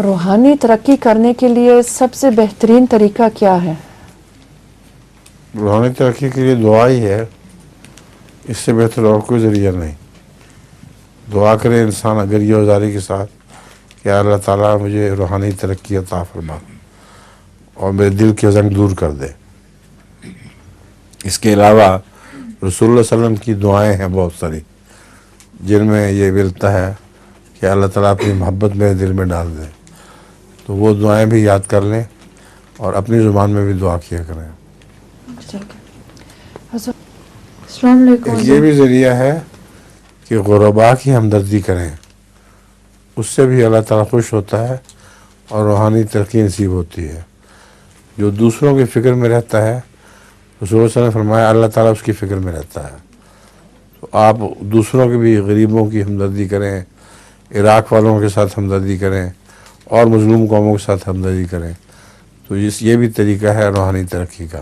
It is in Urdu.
روحانی ترقی کرنے کے لیے سب سے بہترین طریقہ کیا ہے؟ روحانی ترقی کے لیے دعا ہی ہے، اس سے بہتر اور کوئی ذریعہ نہیں۔ دعا کرے انسان اگریہ وزاری کے ساتھ کہ اللہ تعالیٰ مجھے روحانی ترقی عطا فرما اور میرے دل کے زنگ دور کر دے۔ اس کے علاوہ رسول اللہ صلی اللہ علیہ وسلم کی دعائیں ہیں بہت ساری، جن میں یہ ملتا ہے کہ اللہ تعالیٰ اپنی محبت میرے دل میں ڈال دے، تو وہ دعائیں بھی یاد کر لیں اور اپنی زبان میں بھی دعا کیا کریں۔ السلام علیکم۔ ایک یہ بھی ذریعہ ہے کہ غرباء کی ہمدردی کریں، اس سے بھی اللہ تعالیٰ خوش ہوتا ہے اور روحانی ترقی نصیب ہوتی ہے۔ جو دوسروں کی فکر میں رہتا ہے، رسول اللہ صلی اللہ علیہ وسلم نے فرمایا اللہ تعالیٰ اس کی فکر میں رہتا ہے۔ تو آپ دوسروں کے بھی غریبوں کی ہمدردی کریں، عراق والوں کے ساتھ ہمدردی کریں اور مظلوم قوموں کے ساتھ ہمدردی کریں، تو یہ بھی طریقہ ہے روحانی ترقی کا۔